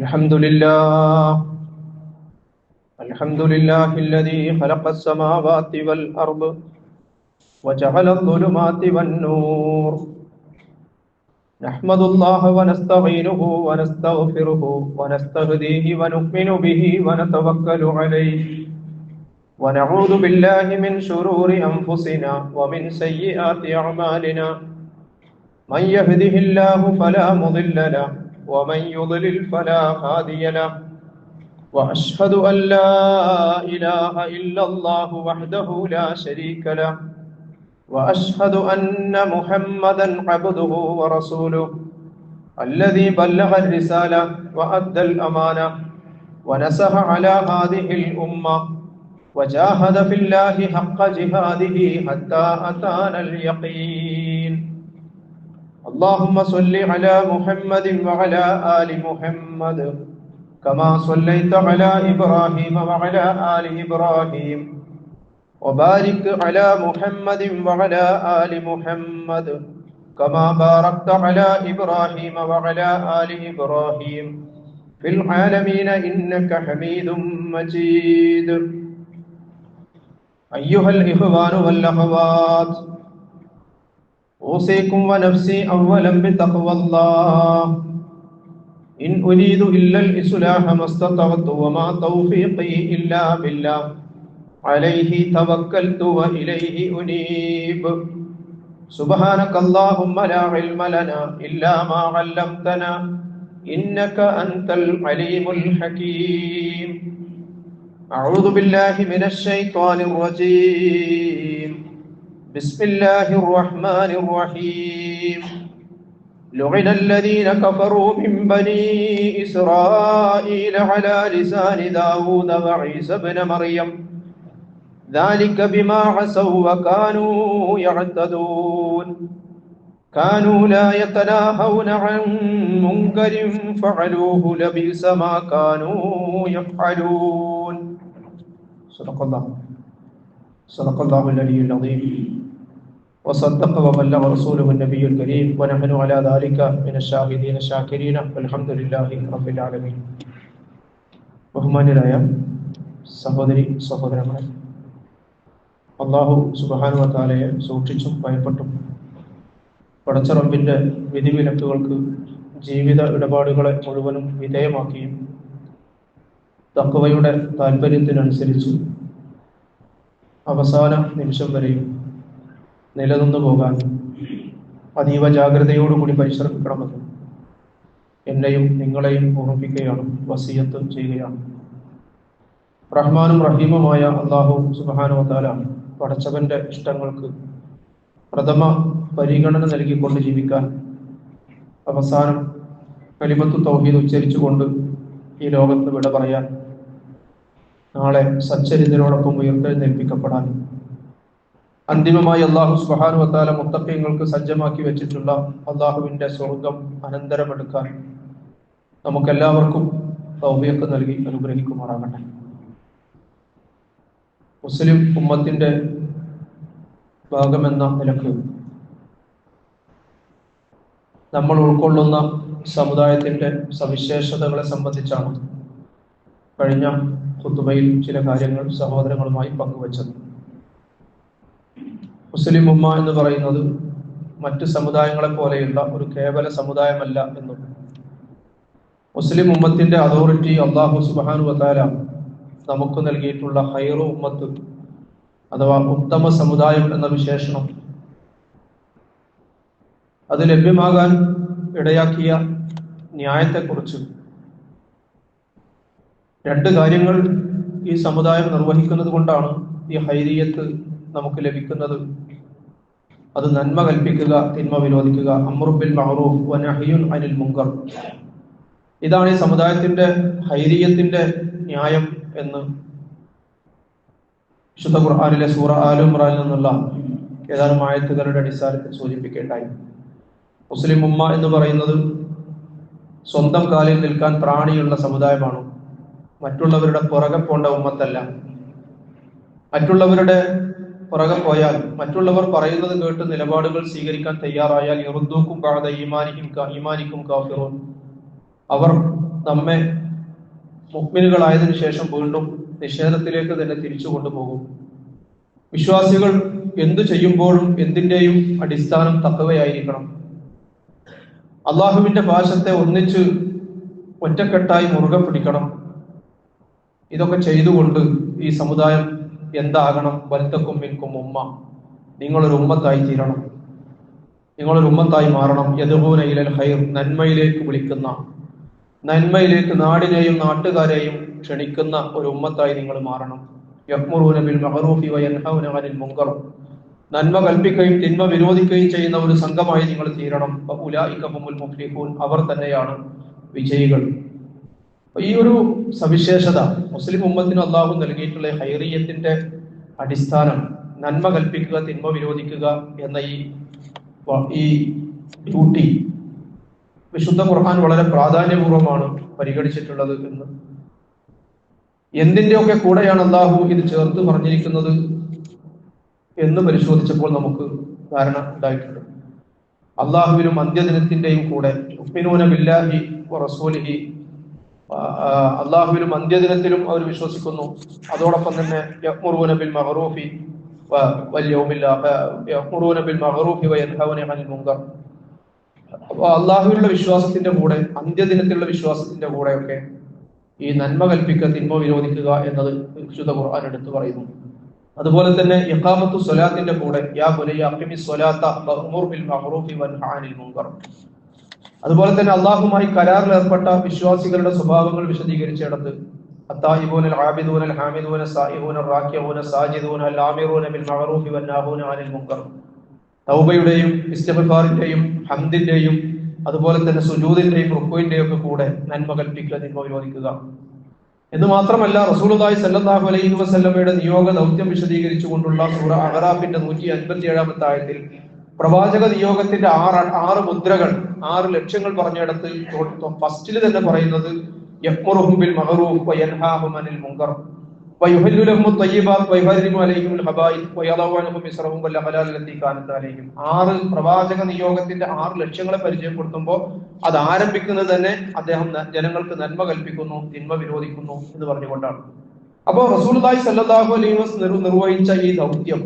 الحمد لله الحمد لله الذي خلق السماوات والأرض وجعل الظلمات والنور نحمد الله ونستعينه ونستغفره ونستهديه ونؤمن به ونتوكل عليه ونعوذ بالله من شرور أنفسنا ومن سيئات أعمالنا من يهده الله فلا مضل له ومن يضلل فلا هادي له وأشهد أن لا إله إلا الله وحده لا شريك له وأشهد أن محمدا عبده ورسوله الذي بلغ الرسالة وأدى الأمانة ونصح على هذه الأمة وجاهد في الله حق جهاده حتى أتانا اليقين اللهم صل على محمد وعلى آل محمد كما صليت على إبراهيم وعلى آل إبراهيم وبارك على محمد وعلى آل محمد كما باركت على إبراهيم وعلى آل إبراهيم في العالمين إنك حميد مجيد أيها الإخوان والأخوات أوصيكم ونفسي أولا بتقوى الله إن أريد إلا الإصلاح ما استطعت وما توفيقي إلا بالله عليه توكلت وإليه أنيب سبحانك اللهم لا علم لنا إلا ما علمتنا إنك أنت العليم الحكيم أعوذ بالله من الشيطان الرجيم بسم الله الرحمن الرحيم لعن الذين كفروا من بني إسرائيل على لسان داود وعيسى بن مريم ذلك بما عصوا وكانوا يعتدون كانوا لا يتناهون عن منكر فعلوه لبئس ما كانوا يفعلون صدق الله العلي العظيم وصدق وبلغ رسوله النبي الكريم ونحن على ذلك من الشاهدين الشاكرين والحمد لله رب العالمين. ബഹുമാന്യരായ സഹോദരി സഹോദരങ്ങളെ, അല്ലാഹു സുബ്ഹാനഹു വ തആലയെ സൂക്ഷിച്ചും ഭയപ്പെട്ടും പടച്ച റബ്ബിന്റെ വിധിവിലക്കുകൾക്ക് ജീവിത ഇടപാടുകളെ മുഴുവനും വിധേയമാക്കിയും തഖ്വയുടെ താല്പര്യത്തിനനുസരിച്ച് അവസാന നിമിഷം വരെയും നിലനിന്നു പോകാൻ അതീവ ജാഗ്രതയോടുകൂടി പരിശ്രമിക്കണമെന്ന് എന്നെയും നിങ്ങളെയും ഓർമ്മിപ്പിക്കുകയാണ്, വസിയത്ത് ചെയ്യുകയാണ്. റഹ്മാനും റഹീമുമായ അല്ലാഹു സുബ്ഹാനഹു വ തആല പടച്ചവന്റെ ഇഷ്ടങ്ങൾക്ക് പ്രഥമ പരിഗണന നൽകിക്കൊണ്ട് ജീവിക്കാൻ, അവസാനം കലിമത്തു തൗഹീദ് ഉച്ചരിച്ചുകൊണ്ട് ഈ ലോകത്ത് വിട പറയാൻ, നാളെ സച്ചരിതരോടൊപ്പം ഉയർത്തെഴുന്നേൽപ്പിക്കപ്പെടാൻ, അന്തിമമായി അല്ലാഹു സുബ്ഹാനഹു വ തആല മുത്തഖീങ്ങൾക്ക് സജ്ജമാക്കി വെച്ചിട്ടുള്ള അല്ലാഹുവിന്റെ സ്വർഗം അനന്തരമെടുക്കാൻ നമുക്കെല്ലാവർക്കും തൗഫീഖ് നൽകി അനുഗ്രഹിക്കുമാറാകട്ടെ. മുസ്ലിം ഉമ്മത്തിന്റെ ഭാഗമെന്ന നിലക്ക് നമ്മൾ ഉൾക്കൊള്ളുന്ന സമുദായത്തിന്റെ സവിശേഷതകളെ സംബന്ധിച്ചാണ് കഴിഞ്ഞ ഖുതുബയിൽ ചില കാര്യങ്ങൾ സഹോദരങ്ങളുമായി പങ്കുവച്ചത്. മുസ്ലിം ഉമ്മ എന്ന് പറയുന്നത് മറ്റ് സമുദായങ്ങളെ പോലെയുള്ള ഒരു കേവല സമുദായമല്ല എന്നും, മുസ്ലിം ഉമ്മത്തിന്റെ അതോറിറ്റി അല്ലാഹു സുബ്ഹാനഹു വ തആല നമുക്ക് നൽകിയിട്ടുള്ള ഖൈറു ഉമ്മത്ത് അഥവാ ഉത്തമ സമുദായം എന്ന വിശേഷണം, അത് ലഭ്യമാകാൻ ഇടയാക്കിയ ന്യായത്തെക്കുറിച്ച്, രണ്ട് കാര്യങ്ങൾ ഈ സമുദായം നിർവഹിക്കുന്നത് കൊണ്ടാണ് ഈ ഹൈരിയത്ത് നമുക്ക് ലഭിക്കുന്നത്. അത് നന്മ കൽപ്പിക്കുക, തിന്മ വിരോധിക്കുക, അംറു ബിൽ മഅറൂഫ് വ നഹ്യുൻ അനിൽ മുൻകർ. ഇതാണ് ഈ സമുദായത്തിന്റെ ഹൈരിയത്തിന്റെ ന്യായം എന്ന് വിശുദ്ധ ഖുർആനിലെ സൂറ ആൽ ഇംറാനിൽ നിന്നുള്ള ഏതാനും ആയത്തുകളുടെ അടിസ്ഥാനത്തിൽ സൂചിപ്പിക്കേണ്ടായി. മുസ്ലിം ഉമ്മ എന്ന് പറയുന്നത് സ്വന്തം കാലിൽ നിൽക്കാൻ പ്രാണിയുള്ള സമുദായമാണ്. മറ്റുള്ളവരുടെ പുറകെ പോണ്ട ഉമ്മത്തല്ല. മറ്റുള്ളവരുടെ പുറകെ പോയാൽ, മറ്റുള്ളവർ പറയുന്നത് കേട്ട് നിലപാടുകൾ സ്വീകരിക്കാൻ തയ്യാറായാൽ യറുദ്ദൂക്കും ബഅദ ഈമാനിക്കും കാഫിറൂൻ, അവർ നമ്മെ മുഅ്മിനുകളായതിനു ശേഷം വീണ്ടും നിഷേധത്തിലേക്ക് തന്നെ തിരിച്ചു കൊണ്ടുപോകും. വിശ്വാസികൾ എന്തു ചെയ്യുമ്പോഴും എന്തിന്റെയും അടിസ്ഥാനം തഖ്വയായിരിക്കണം. അള്ളാഹുവിന്റെ പാശത്തെ ഒന്നിച്ച് ഒറ്റക്കെട്ടായി മുറുകെ പിടിക്കണം. ഇതൊക്കെ ചെയ്തുകൊണ്ട് ഈ സമുദായം എന്താകണം? വൽതക്കും മിൻകും ഉമ്മ, നിങ്ങളൊരു ഉമ്മത്തായി തീരണം, നിങ്ങളൊരു ഉമ്മത്തായി മാറണം. യദ്ഊന ഇലൽ ഖൈർ, നന്മയിലേക്ക് വിളിക്കുന്ന, നന്മയിലേക്ക് നാടിനെയും നാട്ടുകാരെയും ക്ഷണിക്കുന്ന ഒരു ഉമ്മത്തായി നിങ്ങൾ മാറണം. യഅ്മുറൂന ബിൽ മഅറൂഫി വയൻഹൗന അനിൽ മുൻകർ, നന്മ കൽപ്പിക്കുകയും തിന്മ വിരോധിക്കുകയും ചെയ്യുന്ന ഒരു സംഘമായി നിങ്ങൾ തീരണം. ഉലൈക ഹുമുൽ മുഫ്ലിഹൂൻ, അവർ തന്നെയാണ് വിജയികൾ. ഈ ഒരു സവിശേഷത മുസ്ലിം ഉമ്മത്തിന് അള്ളാഹു നൽകിയിട്ടുള്ള ഹൈറിയത്തിന്റെ അടിസ്ഥാനം നന്മ കൽപ്പിക്കുക, തിന്മ വിരോധിക്കുക എന്ന ഈ ഡ്യൂട്ടി വിശുദ്ധ ഖുർആൻ വളരെ പ്രാധാന്യപൂർവ്വമാണ് പരിഗണിച്ചിട്ടുള്ളത് എന്ന്. എന്തിന്റെയൊക്കെ കൂടെയാണ് അള്ളാഹു ഇത് ചേർത്ത് പറഞ്ഞിരിക്കുന്നത് എന്ന് പരിശോധിച്ചപ്പോൾ നമുക്ക് ധാരണ ഉണ്ടായിട്ടുണ്ട്. അള്ളാഹുവിനും അന്ത്യദിനത്തിന്റെയും കൂടെ യുഅ്മിനൂന ബില്ലാഹി വറസൂലിഹി, അള്ളാഹുവിനും അന്ത്യദിനത്തിലും അവർ വിശ്വസിക്കുന്നു. അതോടൊപ്പം തന്നെ യഅ്മുറൂന ബിൽ മഅറൂഫി വയൻഹൗന അനിൽ മുൻകർ. അപ്പോൾ അള്ളാഹുവിലുള്ള വിശ്വാസത്തിന്റെ കൂടെ അന്ത്യദിനത്തിലുള്ള വിശ്വാസത്തിന്റെ കൂടെയൊക്കെ ഈ നന്മ കൽപ്പിക്കുക, തിന്മ വിരോധിക്കുക എന്നത് വിശുദ്ധ ഖുർആൻ എടുത്തു പറയുന്നു. അതുപോലെ തന്നെ ഇഖാമത്തു സ്വലാത്തിന്റെ കൂടെ യാ ബുനയ്യ അഖിമിസ് സ്വലാത്ത വഅ്മുർ ബിൽ മഅറൂഫി വൻഹ അനിൽ മുൻകർ. അതുപോലെ തന്നെ അള്ളാഹുമായി കരാറിൽ ഏർപ്പെട്ട വിശ്വാസികളുടെ സ്വഭാവങ്ങൾ വിശദീകരിച്ചിടത്ത് അത്തായിബൂന അൽ ആബിദൂന അൽ ഹാമിദൂന സായിഹൂന റാക്കിഊന സാജിദൂന അൽ ആമിറൂന ബിൽ മഅറൂഫി വന്നാഹൂന അനിൽ മുൻകർ, തൗബയുടെയും ഇസ്തിഗ്ഫാറിന്റെയും ഹംദിന്റെയും അതുപോലെ തന്നെ സുജൂദിന്റെയും റുക്കൂഇന്റെയും ഒക്കെ കൂടെ നന്മ കൽപ്പിക്കുക, തിന്മ വിരോധിക്കുക എന്ന് മാത്രമല്ല റസൂലുള്ളാഹി സ്വല്ലല്ലാഹു അലൈഹി വസല്ലമയുടെ നിയോഗ ദൗത്യം വിശദീകരിച്ചുകൊണ്ടുള്ള സൂറ അഹ്റാഫിന്റെ 157 ആയത്തിൽ പ്രവാചക നിയോഗത്തിന്റെ ആറ് മുദ്രകൾ, 6 ലക്ഷ്യങ്ങൾ പറഞ്ഞിടത്ത് ഫസ്റ്റിൽ തന്നെ പറയുന്നത് യഅ്മുറുഹും ബിൽ മഅറൂഫ് വയൻഹാഹും അനിൽ മുൻകർ വയുഹില്ലു ലഹും അത്വയ്യിബാത്ത് വയുഹർരിമു അലൈഹിം അൽ ഖബായിസ് വയദഉ അൻഹും ഇസ്റഹും വൽ അഗ്ലാൽ അല്ലതി കാനത് അലൈഹിം. 6 പ്രവാചക നിയോഗത്തിന്റെ 6 ലക്ഷ്യങ്ങളെ പരിചയപ്പെടുത്തുമ്പോൾ അത് ആരംഭിക്കുന്നത് തന്നെ അദ്ദേഹം ജനങ്ങൾക്ക് നന്മ കൽപ്പിക്കുന്നു, തിന്മ വിരോധിക്കുന്നു എന്ന് പറഞ്ഞുകൊണ്ടാണ്. അപ്പോൾ റസൂലുള്ളാഹി സ്വല്ലല്ലാഹു അലൈഹി വസല്ലം നിർവഹിച്ച ഈ ദൗത്യം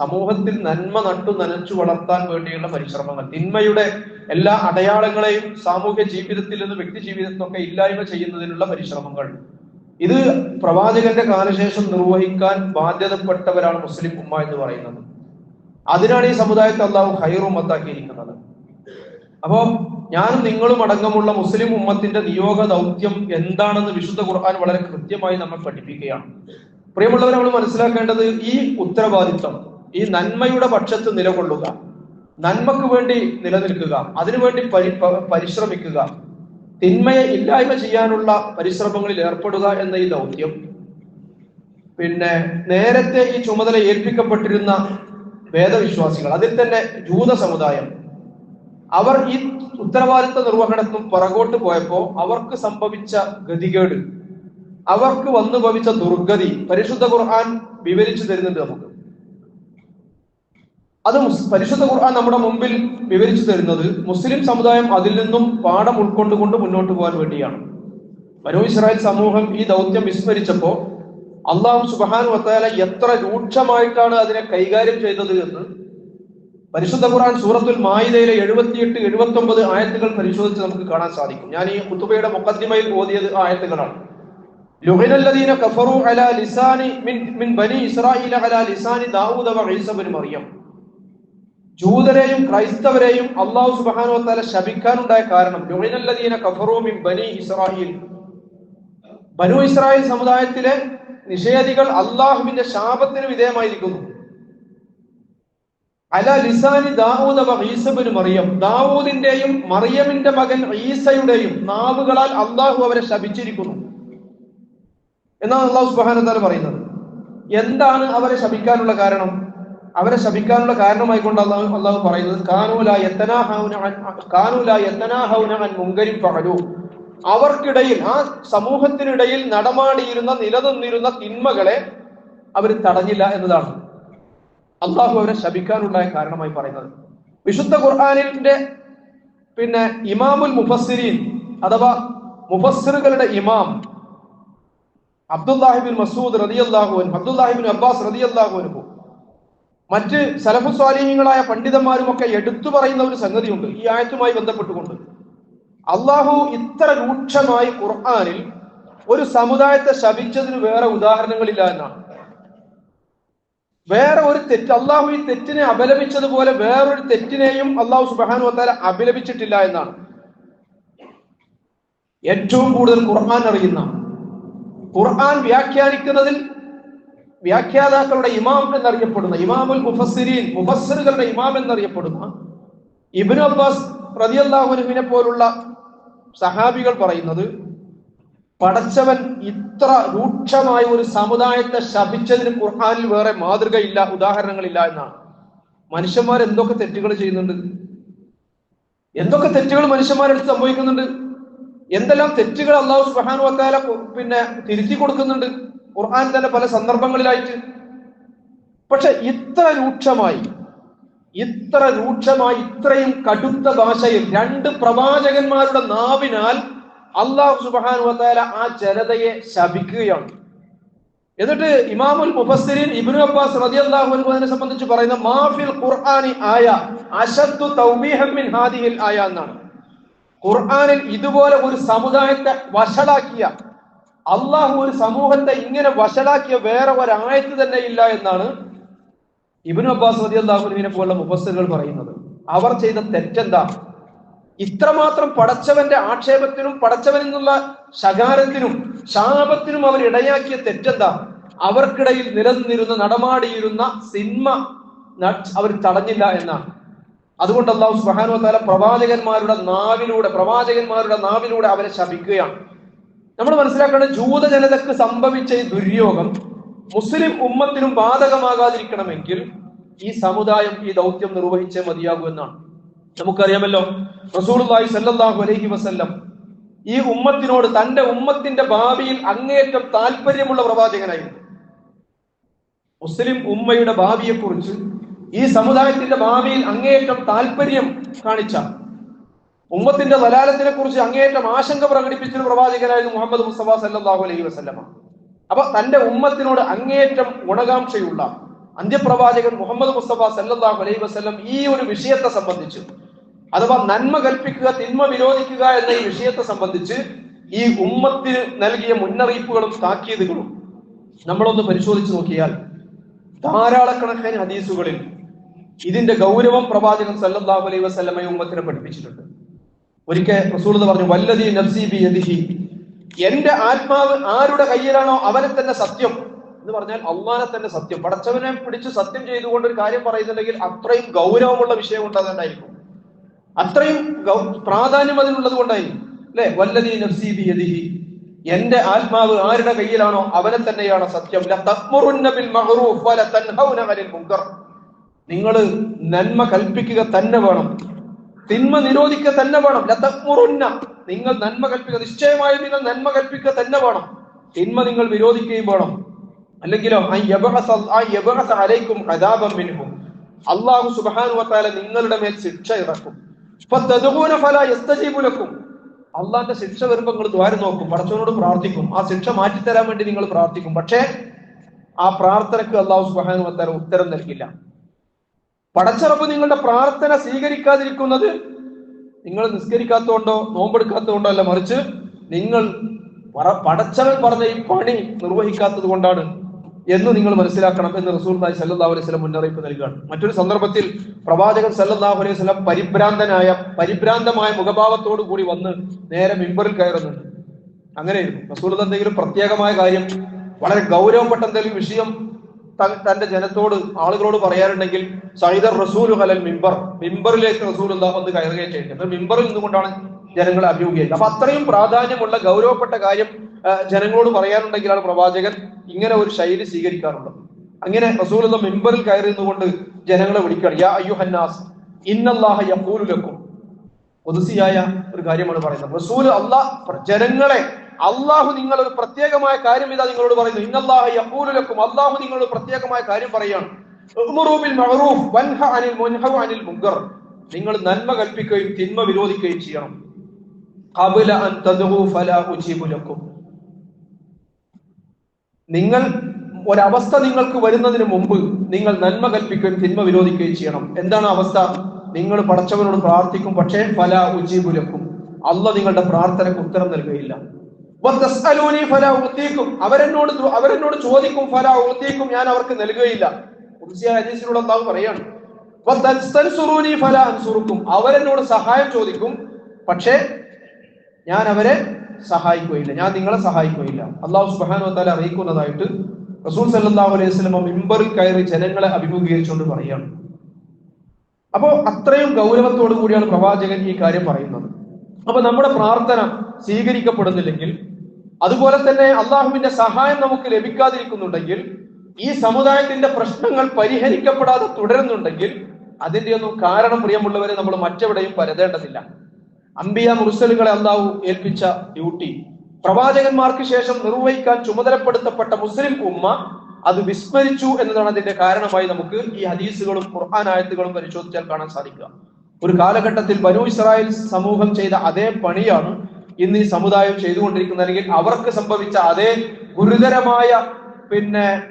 സമൂഹത്തിൽ നന്മ നട്ടു നനച്ചു വളർത്താൻ വേണ്ടിയുള്ള പരിശ്രമങ്ങൾ, തിന്മയുടെ എല്ലാ അടയാളങ്ങളെയും സാമൂഹ്യ ജീവിതത്തിൽ നിന്ന് വ്യക്തി ജീവിതത്തിലൊക്കെ ഇല്ലായ്മ ചെയ്യുന്നതിനുള്ള പരിശ്രമങ്ങൾ, ഇത് പ്രവാചകന്റെ കാലശേഷം നിർവഹിക്കാൻ ബാധ്യതപ്പെട്ടവരാണ് മുസ്ലിം ഉമ്മ എന്ന് പറയുന്നത്. അതിനാണ് ഈ സമുദായത്തെ അള്ളാഹു ഖൈർ ഉമ്മത്താക്കിയിരിക്കുന്നത്. അപ്പോ ഞാനും നിങ്ങളും അടക്കമുള്ള മുസ്ലിം ഉമ്മത്തിന്റെ നിയോഗ ദൗത്യം എന്താണെന്ന് വിശുദ്ധ ഖുർആൻ വളരെ കൃത്യമായി നമ്മൾ പഠിപ്പിക്കുകയാണ്. പ്രിയമുള്ളവർ, നമ്മൾ മനസ്സിലാക്കേണ്ടത് ഈ ഉത്തരവാദിത്വം, ഈ നന്മയുടെ പക്ഷത്ത് നിലകൊള്ളുക, നന്മക്ക് വേണ്ടി നിലനിൽക്കുക, അതിനുവേണ്ടി പരിശ്രമിക്കുക, തിന്മയെ ഇല്ലായ്മ ചെയ്യാനുള്ള പരിശ്രമങ്ങളിൽ ഏർപ്പെടുക എന്ന ഈ ദൗത്യം നേരത്തെ ഈ ചുമതല ഏൽപ്പിക്കപ്പെട്ടിരുന്ന വേദവിശ്വാസികൾ, അതിൽ തന്നെ ജൂത സമുദായം, അവർ ഈ ഉത്തരവാദിത്വ നിർവഹണത്തിനും പുറകോട്ട് പോയപ്പോ അവർക്ക് സംഭവിച്ച ഗതികേട്, അവർക്ക് വന്നു ഭവിച്ച ദുർഗതി പരിശുദ്ധ ഖുർആൻ വിവരിച്ചു തരുന്നുണ്ട് നമുക്ക്. അത് പരിശുദ്ധ ഖുർആൻ നമ്മുടെ മുമ്പിൽ വിവരിച്ചു തരുന്നത് മുസ്ലിം സമുദായം അതിൽ നിന്നും പാഠം ഉൾക്കൊണ്ടുകൊണ്ട് മുന്നോട്ട് പോകാൻ വേണ്ടിയാണ്. ബനൂ ഇസ്രായേൽ സമൂഹം ഈ ദൗത്യം വിസ്മരിച്ചപ്പോ അല്ലാഹു സുബ്ഹാനഹു വ തആല എത്ര രൂക്ഷമായിട്ടാണ് അതിനെ കൈകാര്യം ചെയ്തത് എന്ന് പരിശുദ്ധ ഖുർആൻ സൂറത്തുൽ മാഇദയിലെ 78, 79 ആയത്തുകൾ പരിശോധിച്ച് നമുക്ക് കാണാൻ സാധിക്കും. ഞാൻ ഈ ഖുതുബയുടെ മുഖദ്ദിമയിൽ ഓതിയത് ആയത്തുകളാണ്. ലുഅനല്ലദീന കഫറു അലാ ലിസാനി മിൻ ബനി ഇസ്രായീല അലാ ലിസാനി ദാവൂദ വ ഈസ ഇബ്നു മറിയം. ജൂതരെയും ക്രൈസ്തവരെയും അല്ലാഹു സുബ്ഹാനഹു വ തആല ശപിക്കാനുണ്ടായ കാരണം ലുഅനല്ലദീന കഫറു മിൻ ബനി ഇസ്രായീൽ, ബനൂ ഇസ്രായേൽ സമുദായത്തിലെ നിഷേധികൾ അല്ലാഹുവിന്റെ ശാപത്തിന് വിധേയമായിരിക്കുന്നു. അലാ ലിസാനി ദാവൂദ വ ഈസ ഇബ്നു മറിയം, ദാവൂദിന്റെയും മറിയമിന്റെ മകൻ ഈസയുടെയും നാവുകളാൽ അല്ലാഹു അവരെ ശപിച്ചിരിക്കുന്നു എന്നാണ് അല്ലാഹു സുബ്ഹാനഹു വ തആല പറയുന്നത്. എന്താണ് അവരെ ശപിക്കാനുള്ള കാരണം? അവരെ ശപിക്കാനുള്ള കാരണമായിക്കൊണ്ട് അല്ലാഹു പറയുന്നത് കാനൂ ലാ യതനാഹൗന അൻ മുൻകരി ഫഅലൂ, അവർക്കിടയിൽ, ആ സമൂഹത്തിനിടയിൽ നടമാടിയിരുന്ന നിലനിന്നിരുന്ന തിന്മകളെ അവർ തടഞ്ഞില്ല എന്നതാണ് അല്ലാഹു അവരെ ശപിക്കാനുണ്ടായ കാരണമായി പറയുന്നത്. വിശുദ്ധ ഖുർആനിന്റെ ഇമാമുൽ മുഫസ്സിരീൻ അഥവാ മുഫസ്സിറുകളുടെ ഇമാം അബ്ദുല്ലാഹിബിൻ മസൂദ് റളിയല്ലാഹു അൻഹു, അബ്ദുല്ലാഹിബിൻ അബ്ബാസ് റളിയല്ലാഹു അൻഹു, മറ്റ് സലഫു സ്വാലിഹീങ്ങളായ പണ്ഡിതന്മാരുമൊക്കെ എടുത്തു പറയുന്ന ഒരു സംഗതിയുണ്ട് ഈ ആയത്തുമായി ബന്ധപ്പെട്ടുകൊണ്ട്. അള്ളാഹു ഇത്ര രൂക്ഷമായി ഖുർആനിൽ ഒരു സമുദായത്തെ ശപിച്ചതിന് വേറെ ഉദാഹരണങ്ങളില്ല എന്നാണ്. വേറെ ഒരു തെറ്റ്, അള്ളാഹു ഈ തെറ്റിനെ അപലപിച്ചതുപോലെ വേറൊരു തെറ്റിനെയും അള്ളാഹു സുബ്ഹാനഹു വ തആല അപലപിച്ചിട്ടില്ല എന്നാണ്. ഏറ്റവും കൂടുതൽ ഖുർആൻ അറിയുന്ന, ഖുർആൻ വ്യാഖ്യാനിക്കുന്നതിൽ വ്യാഖ്യാതാക്കളുടെ ഇമാം എന്നറിയപ്പെടുന്ന, ഇമാമുൽ മുഫസ്സിരീൻ, മുഫസ്സിറുകളുടെ ഇമാം എന്നറിയപ്പെടുന്ന ഇബ്നു അബ്ബാസ് റളിയല്ലാഹു അൻഹുവിനെ പോലുള്ള സഹാബികൾ പറയുന്നത്, പടച്ചവൻ ഇത്ര രൂക്ഷമായ ഒരു സമുദായത്തെ ശപിച്ചതിന് ഖുർആനിൽ വേറെ മാതൃകയില്ല, ഉദാഹരണങ്ങളില്ല എന്നാണ്. മനുഷ്യന്മാർ എന്തൊക്കെ തെറ്റുകൾ ചെയ്യുന്നുണ്ട്, എന്തൊക്കെ തെറ്റുകൾ മനുഷ്യന്മാരെടുത്ത് സംഭവിക്കുന്നുണ്ട്, എന്തെല്ലാം തെറ്റുകൾ അല്ലാഹു സുബ്ഹാനഹു വ തആല തിരുത്തി കൊടുക്കുന്നുണ്ട് ഖുർആൻ തന്നെ പല സന്ദർഭങ്ങളിലായിട്ട്. പക്ഷെ ഇത്ര രൂക്ഷമായി ഇത്രയും കടുത്ത ഭാഷയിൽ രണ്ട് പ്രവാചകന്മാരുടെ നാവിനാൽ അല്ലാഹു സുബ്ഹാനഹു വ തആല ആ ജനതയെ ശപിക്കുകയാണ്. എന്നിട്ട് ഇമാമുൽ മുഫസ്സിരീൻ ഇബ്നു അബ്ബാസ് റളിയല്ലാഹു അൻഹു അതിനെ സംബന്ധിച്ച് പറയുന്ന മാഫിൽ ഖുർആനി ആയ അശദ്ദു തൗബീഹൻ മിൻ ഹാദിഹിൽ ആയ എന്നാണ്. ഖുർആനിൽ ഇതുപോലെ ഒരു സമുദായത്തെ വഷളാക്കിയ, അള്ളാഹു ഒരു സമൂഹത്തെ ഇങ്ങനെ വഷളാക്കിയ വേറെ ഒരായത്ത് തന്നെ ഇല്ല എന്നാണ് ഇബ്നു അബ്ബാസ് റളിയല്ലാഹു അൻഹുവിനെ പോലുള്ള മുഫസ്സിറുകൾ പറയുന്നത്. അവർ ചെയ്ത തെറ്റെന്താ? ഇത്രമാത്രം പടച്ചവന്റെ ആക്ഷേപത്തിനും പടച്ചവനിൽ നിന്നുള്ള ശകാരത്തിനും ശാപത്തിനും അവർ ഇടയാക്കിയ തെറ്റെന്താ? അവർക്കിടയിൽ നിലനിന്നിരുന്ന നടമാടിയിരുന്ന സിനിമ അവർ തടഞ്ഞില്ല എന്നാണ്. അതുകൊണ്ട് അല്ലാഹു സുബ്ഹാനഹു വ തആല പ്രവാചകന്മാരുടെ നാവിലൂടെ അവരെ ശപിക്കുകയാണ്. നമ്മൾ മനസ്സിലാക്കേണ്ടത്, ജൂത ജനതക്ക് സംഭവിച്ച ഈ ദുര്യോഗം മുസ്ലിം ഉമ്മത്തിനും ബാധകമാകാതിരിക്കണമെങ്കിൽ ഈ സമുദായം ഈ ദൗത്യം നിർവഹിച്ചേ മതിയാകൂ എന്നാണ്. നമുക്കറിയാമല്ലോ, റസൂലുള്ളാഹി സ്വല്ലല്ലാഹു അലൈഹി വസല്ലം ഈ ഉമ്മത്തിനോട് തന്റെ ഉമ്മത്തിന്റെ ഭാവിയിൽ അങ്ങേയറ്റം താല്പര്യമുള്ള പ്രവാചകനായിരുന്നു. മുസ്ലിം ഉമ്മയുടെ ഭാവിയെക്കുറിച്ച്, ഈ സമുദായത്തിന്റെ ഭാവിയിൽ അങ്ങേയറ്റം താല്പര്യം കാണിച്ച, ഉമ്മത്തിന്റെ ദലാലത്തിനെ കുറിച്ച് അങ്ങേയറ്റം ആശങ്ക പ്രകടിപ്പിച്ചൊരു പ്രവാചകനായിരുന്നു മുഹമ്മദ് മുസ്തഫ സല്ലല്ലാഹു അലൈഹി വസല്ലമ. അപ്പൊ തന്റെ ഉമ്മത്തിനോട് അങ്ങേയറ്റം ഗുണകാംക്ഷയുള്ള അന്ത്യപ്രവാചകൻ മുഹമ്മദ് മുസ്തഫ സല്ലല്ലാഹു അലൈഹി വസല്ലം ഈ ഒരു വിഷയത്തെ സംബന്ധിച്ച്, അഥവാ നന്മ കൽപ്പിക്കുക തിന്മ വിരോധിക്കുക എന്ന ഈ വിഷയത്തെ സംബന്ധിച്ച് ഈ ഉമ്മത്തിന് നൽകിയ മുന്നറിയിപ്പുകളും താക്കീതുകളും നമ്മളൊന്ന് പരിശോധിച്ച് നോക്കിയാൽ ധാരാളക്കണക്കിന് ഹദീസുകളിൽ ഇതിന്റെ ഗൗരവം പ്രവാചകൻ സല്ലല്ലാഹു അലൈഹി വസല്ലമയെ ഉമ്മത്തിനെ പഠിപ്പിച്ചിട്ടുണ്ട്. ഒരിക്കൽ റസൂലുള്ളാഹി പറഞ്ഞു, വല്ലദീ നഫ്സി ബിയദിഹി, എന്റെ ആത്മാവ് ആരുടെ കയ്യിലാണോ അവനെ തന്നെ സത്യം എന്ന് പറഞ്ഞാൽ അള്ളാനെ തന്നെ സത്യം. പടച്ചവനെ പിടിച്ച് സത്യം ചെയ്തുകൊണ്ട് ഒരു കാര്യം പറയുന്നുണ്ടെങ്കിൽ അത്രയും ഗൗരവമുള്ള വിഷയം കൊണ്ടതുകൊണ്ടായിരിക്കും, അത്രയും പ്രാധാന്യം അതിനുള്ളത് കൊണ്ടായിരിക്കും അല്ലെ. വല്ലദീ നഫ്സി ബിയദിഹി, എന്റെ ആത്മാവ് ആരുടെ കയ്യിലാണോ അവനെ തന്നെയാണ് സത്യം. ലതഅ്മുറുന്ന ബിൽ മഅറൂഫ് വല തൻഹൗന അനിൽ മുൻകർ, നിങ്ങൾ നന്മ കൽപ്പിക്കുക തന്നെ വേണം, തിന്മ നിരോധിക്കുക തന്നെ വേണം. ലതഅ്മുറുന്ന, നിങ്ങൾ നന്മ കൽപ്പിക്കുക, നിശ്ചയമായും നിങ്ങൾ നന്മ കൽപ്പിക്കുക തന്നെ വേണം, തിന്മ നിങ്ങൾ വിരോധിക്കുകയും വേണം. അല്ലെങ്കിലോ അലൈക്കും അദാബൻ മിൻഹു, അല്ലാഹു സുബ്ഹാനഹു വ തആല നിങ്ങളുടെ മേൽ ശിക്ഷ ഇറക്കും. ഫതദഊന ഫലാ യസ്തജീബു ലക്കും, അള്ളാന്റെ ശിക്ഷ വരുമ്പോൾ നിങ്ങൾ ദ്വാരം നോക്കും, പടച്ചവനോട് പ്രാർത്ഥിക്കും, ആ ശിക്ഷ മാറ്റിത്തരാൻ വേണ്ടി നിങ്ങൾ പ്രാർത്ഥിക്കും. പക്ഷേ ആ പ്രാർത്ഥനക്ക് അല്ലാഹു സുബ്ഹാനഹു വ തആല ഉത്തരം നൽകില്ല. പടച്ചറപ്പ് നിങ്ങളുടെ പ്രാർത്ഥന സ്വീകരിക്കാതിരിക്കുന്നത് നിങ്ങൾ നിസ്കരിക്കാത്തതുകൊണ്ടോ നോമ്പെടുക്കാത്തതുകൊണ്ടോ അല്ല, മറിച്ച് നിങ്ങൾ പടച്ചവൻ പറഞ്ഞ ഈ പണി നിർവഹിക്കാത്തത് കൊണ്ടാണ് എന്ന് നിങ്ങൾ മനസ്സിലാക്കണം എന്ന് റസൂലുള്ളാഹി സ്വല്ലല്ലാഹു അലൈഹി വസല്ലം മുന്നറിയിപ്പ് നൽകുകയാണ്. മറ്റൊരു സന്ദർഭത്തിൽ പ്രവാചകൻ സ്വല്ലല്ലാഹു അലൈഹി വസല്ലം പരിഭ്രാന്തമായ മുഖഭാവത്തോടു കൂടി വന്ന് നേരെ മിമ്പറിൽ കയറുന്നുണ്ട്. അങ്ങനെയായിരുന്നു റസൂലുള്ളാഹി എന്തെങ്കിലും പ്രത്യേകമായ കാര്യം, വളരെ ഗൗരവപ്പെട്ട എന്തെങ്കിലും വിഷയം തന്റെ ജനത്തോട് ആളുകളോട് പറയാറുണ്ടെങ്കിൽ സൈദർ റസൂലു അലൽ മിമ്പർ, മിമ്പറിലേക്ക് റസൂലുള്ളാഹി വന്ന് കയറുകയും ചെയ്യുന്നത്. മിമ്പറിൽ നിന്നുകൊണ്ടാണ് ജനങ്ങളെ അഭിമുഖീകരിക്കുക. അപ്പൊ അത്രയും പ്രാധാന്യമുള്ള ഗൗരവപ്പെട്ട കാര്യം ജനങ്ങളോട് പറയാനുണ്ടെങ്കിലാണ് പ്രവാചകൻ ഇങ്ങനെ ഒരു ശൈലി സ്വീകരിക്കാറുള്ളത്. അങ്ങനെ റസൂലുള്ളാഹി മിമ്പറിൽ കയറി നിന്നുകൊണ്ട് ജനങ്ങളെ വിളിക്കുകയാണ്, യാ അയ്യുഹന്നാസ് ഇന്നല്ലാഹ യഖൂലു ലക്കും. ഖുദ്സിയായ ഒരു കാര്യമാണ് പറയുന്നത്. റസൂൽ ജനങ്ങളെ, അള്ളാഹു നിങ്ങൾ ഒരു പ്രത്യേകമായ കാര്യം ഇതാ നിങ്ങളോട് പറയുന്നു. ഇന്നല്ലാഹ യഖൂലു ലക്കും, അള്ളാഹു നിങ്ങളോട് പ്രത്യേകമായ കാര്യം പറയാണ്. ഉഅ്മുറൂ ബിൽ മഅറൂഫ് വൻഹ അനിൽ മുൻഹ അനിൽ മുൻകർ, നിങ്ങൾ നന്മ കൽപ്പിക്കുകയും തിന്മ വിരോധിക്കുകയും ചെയ്യണം. ഖബല അൻ തദ്ഉ ഫലാ ഉജീബു ലക്കും. നിങ്ങൾ ഒരവസ്ഥ നിങ്ങൾക്ക് വരുന്നതിന് മുമ്പ് നിങ്ങൾ നന്മ കൽപ്പിക്കുകയും തിന്മ വിരോധിക്കുകയും ചെയ്യണം. എന്താണ് അവസ്ഥ? നിങ്ങൾ പടച്ചവനോട് പ്രാർത്ഥിക്കും, പക്ഷേ ഫലാ ഉജീബു ലക്കും, അള്ളാഹ് നിങ്ങളുടെ പ്രാർത്ഥനയ്ക്ക് ഉത്തരം നൽകുകയില്ല. വതസ്അലൂനി ഫലാ ഉതീകും, അവരെന്നോട് ചോദിക്കും, ഫലാ ഉതീകും, ഞാൻ അവർക്ക് നൽകുകയില്ല. ഖുദ്സിയ ഹദീസിലൂടെ അല്ലാഹു പറയാണ്, വതസ്തൻസുറൂനി ഫലാ അൻസുറുക്കും, അവരെന്നോട് സഹായം ചോദിക്കും, പക്ഷേ ഞാൻ അവരെ സഹായിക്കുകയില്ല, ഞാൻ നിങ്ങളെ സഹായിക്കുകയില്ല. അല്ലാഹു സുബ്ഹാനഹു വ തആല അറിയിക്കുന്നതായിട്ട് റസൂൽ സല്ലല്ലാഹു അലൈഹി വസല്ലം മിമ്പറിൽ കയറി ജനങ്ങളെ അഭിമുഖീകരിച്ചുകൊണ്ട് പറയാണ്. അപ്പോ അത്രയും ഗൗരവത്തോടു കൂടിയാണ് പ്രവാചകൻ ഈ കാര്യം പറയുന്നത്. അപ്പൊ നമ്മുടെ പ്രാർത്ഥന സ്വീകരിക്കപ്പെടുന്നില്ലെങ്കിൽ, അതുപോലെ തന്നെ അള്ളാഹുവിന്റെ സഹായം നമുക്ക് ലഭിക്കാതിരിക്കുന്നുണ്ടെങ്കിൽ, ഈ സമുദായത്തിന്റെ പ്രശ്നങ്ങൾ പരിഹരിക്കപ്പെടാതെ തുടരുന്നുണ്ടെങ്കിൽ, അതിന്റെ ഒന്നും കാരണം, പ്രിയമുള്ളവരെ, നമ്മൾ മറ്റെവിടെയും പരതേണ്ടതില്ല. അംബിയ മുർസലുകളെ അള്ളാഹു ഏൽപ്പിച്ച ഡ്യൂട്ടി, പ്രവാചകന്മാർക്ക് ശേഷം നിർവഹിക്കാൻ ചുമതലപ്പെടുത്തപ്പെട്ട മുസ്ലിം ഉമ്മ അത് വിസ്മരിച്ചു എന്നതാണ് അതിന്റെ കാരണമായി നമുക്ക് ഈ ഹദീസുകളും ഖുർആൻ ആയത്തുകളും പരിശോധിച്ചാൽ കാണാൻ സാധിക്കുക. ഒരു കാലഘട്ടത്തിൽ ബനൂ ഇസ്രായേൽ സമൂഹം ചെയ്ത അതേ പണിയാണ് ഇന്ന് ഈ സമുദായം ചെയ്തുകൊണ്ടിരിക്കുന്നത്, അല്ലെങ്കിൽ അവർക്ക് സംഭവിച്ച അതേ ഗുരുതരമായ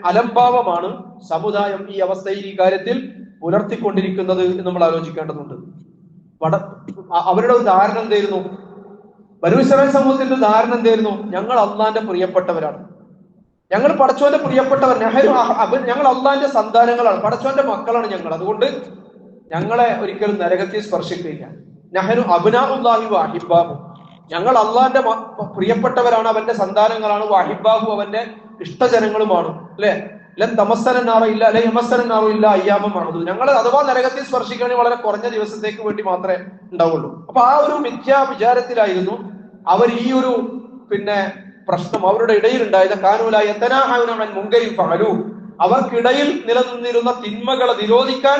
അലംഭാവമാണ് സമുദായം ഈ അവസ്ഥയിൽ ഈ കാര്യത്തിൽ പുലർത്തിക്കൊണ്ടിരിക്കുന്നത് എന്ന് നമ്മൾ ആലോചിക്കേണ്ടതുണ്ട്. അവരുടെ ഒരു ധാരണ എന്തായിരുന്നു? ബനൂ ഇസ്രായേൽ സമൂഹത്തിന്റെ ധാരണ എന്തായിരുന്നു? ഞങ്ങൾ അള്ളാന്റെ പ്രിയപ്പെട്ടവരാണ്, ഞങ്ങൾ പടച്ചോന്റെ പ്രിയപ്പെട്ടവർ, ഞങ്ങൾ അള്ളാന്റെ സന്താനങ്ങളാണ്, പടച്ചോന്റെ മക്കളാണ് ഞങ്ങൾ, അതുകൊണ്ട് ഞങ്ങളെ ഒരിക്കലും നരകത്തിൽ സ്പർശിക്കില്ല. നഹ്നു അബ്നാഉല്ലാഹി വ അഹിബ്ബാഹു, ഞങ്ങൾ അള്ളാന്റെ പ്രിയപ്പെട്ടവരാണ്, അവന്റെ സന്താനങ്ങളാണ്, വഹിബ്ബാഹു, അവന്റെ ഇഷ്ടജനങ്ങളുമാണ്. അല്ലെ, ലൻ തമസ്സനാറ ഇല്ല അല്ലെ യമസ്സനാറ ഇല്ല അയ്യാമം മഅദൂദ്, ഞങ്ങൾ അഥവാ നരകത്തിൽ സ്പർശിക്കുകയാണെങ്കിൽ വളരെ കുറഞ്ഞ ദിവസത്തേക്ക് വേണ്ടി മാത്രമേ ഉണ്ടാവുള്ളൂ. അപ്പൊ ആ ഒരു മിഥ്യാ വിചാരത്തിലായിരുന്നു അവർ ഈ ഒരു പ്രശ്നം അവരുടെ ഇടയിൽ ഉണ്ടായത്. കാനൂലായ മുങ്കരിൻ ഫഅലൂ, അവർക്കിടയിൽ നിലനിന്നിരുന്ന തിന്മകളെ നിരോധിക്കാൻ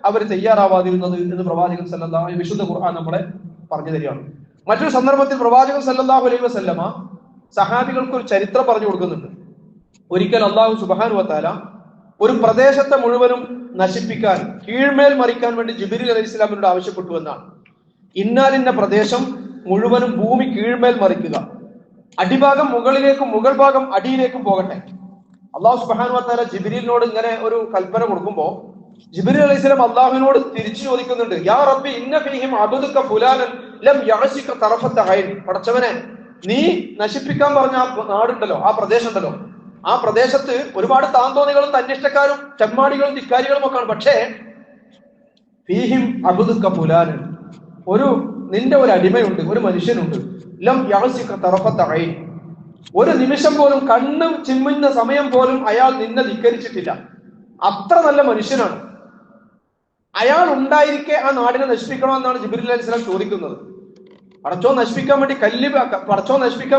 അവർ തയ്യാറാവാതിരുന്നത് എന്ന് പ്രവാചകൻ സല്ലല്ലാഹു അലൈഹി വിശുദ്ധ ഖുർആൻ നമ്മളെ പറഞ്ഞു തരികയാണ്. മറ്റൊരു സന്ദർഭത്തിൽ പ്രവാചകൻ സല്ലല്ലാഹു അലൈഹി വസല്ലമ സഹാബികൾക്ക് ഒരു ചരിത്രം പറഞ്ഞു കൊടുക്കുന്നുണ്ട്. ഒരിക്കൽ അല്ലാഹു സുബ്ഹാനഹു വ തആല ഒരു പ്രദേശത്തെ മുഴുവനും നശിപ്പിക്കാൻ, കീഴ്മേൽ മറിക്കാൻ വേണ്ടി ജിബ്രീൽ അലൈഹിസ്സലാമിനോട് ആവശ്യപ്പെട്ടു എന്നാണ്. ഇന്നാലിന്ന പ്രദേശം മുഴുവനും ഭൂമി കീഴ്മേൽ മറിക്കുക, അടിഭാഗം മുകളിലേക്കും മുകൾ ഭാഗം അടിയിലേക്കും പോകട്ടെ. അല്ലാഹു സുബ്ഹാനഹു വ തആല ജിബ്രീലിനോട് ഇങ്ങനെ ഒരു കൽപ്പന കൊടുക്കുമ്പോ ജിബ്രീൽ അലൈഹിസ്സലാം അല്ലാഹുവിനോട് തിരിച്ചു ചോദിക്കുന്നുണ്ട്, യാ റബ്ബി ഇന്ന ഫീഹിം അബ്ദുക ഫുലാനൻ ലം യഅസിക തറഫത ഐൻ, പടച്ചവനെ, നീ നശിപ്പിക്കാൻ പറഞ്ഞ ആ നാടുണ്ടല്ലോ, ആ പ്രദേശം ഉണ്ടല്ലോ, ആ പ്രദേശത്ത് ഒരുപാട് താന്തോന്നികളും തന്നിഷ്ടക്കാരും ചെമ്മാടികളും ധിക്കാരികളും ഒക്കെയാണ്. പക്ഷേ ഫീഹിം അബ്ദുക ഫുലാനൻ, നിന്റെ ഒരു അടിമയുണ്ട്, ഒരു മനുഷ്യനുണ്ട്, ലം യഅസിക തറഫത ഐൻ, ഒരു നിമിഷം പോലും, കണ്ണ് ചിമ്മുന്ന സമയം പോലും അയാൾ നിന്നെ ധിക്കരിച്ചിട്ടില്ല, അത്ര നല്ല മനുഷ്യനാണ്. അയാൾ ഉണ്ടായിരിക്കെ ആ നാടിനെ നശിപ്പിക്കണമെന്നാണ് ജിബ്രീൽ അലൈഹിസ്സലാം ചോദിക്കുന്നത്. പടച്ചോൻ നശിപ്പിക്കാൻ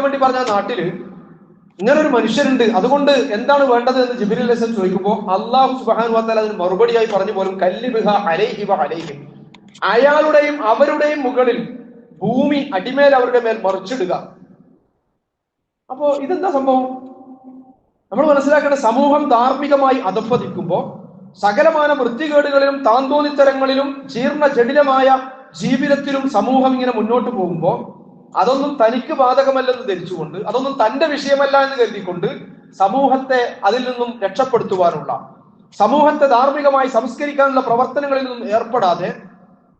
വേണ്ടി പറഞ്ഞ ആ നാട്ടില് ഇങ്ങനെ ഒരു മനുഷ്യനുണ്ട്, അതുകൊണ്ട് എന്താണ് വേണ്ടത് എന്ന് ജിബ്രീൽ അലൈഹിസ്സലാം ചോദിക്കുമ്പോൾ അല്ലാഹു സുബ്ഹാനഹു വ തആല അതിന് മറുപടിയായി പറഞ്ഞു പോലും, കല്ലിബിഹ അലൈഹി വ അലൈഹിം, അയാളുടെയും അവരുടെയും മുകളിൽ ഭൂമി അടിമേൽ അവരുടെ മേൽ മറിച്ചിടുക. അപ്പോ ഇതെന്താ സംഭവം? നമ്മൾ മനസ്സിലാക്കേണ്ട, സമൂഹം ധാർമ്മികമായി അധപ്പതിക്കുമ്പോൾ, സകലമാന വൃത്തികേടുകളിലും താന്തോന്നിത്തരങ്ങളിലും ജീർണ ജടിലമായ ജീവിതത്തിലും സമൂഹം ഇങ്ങനെ മുന്നോട്ട് പോകുമ്പോൾ, അതൊന്നും തനിക്ക് ബാധകമല്ലെന്ന് ധരിച്ചുകൊണ്ട്, അതൊന്നും തന്റെ വിഷയമല്ല എന്ന് കരുതിക്കൊണ്ട് സമൂഹത്തെ അതിൽ നിന്നും രക്ഷപ്പെടുത്തുവാനുള്ള, സമൂഹത്തെ ധാർമ്മികമായി സംസ്കരിക്കാനുള്ള പ്രവർത്തനങ്ങളിൽ നിന്നും ഏർപ്പെടാതെ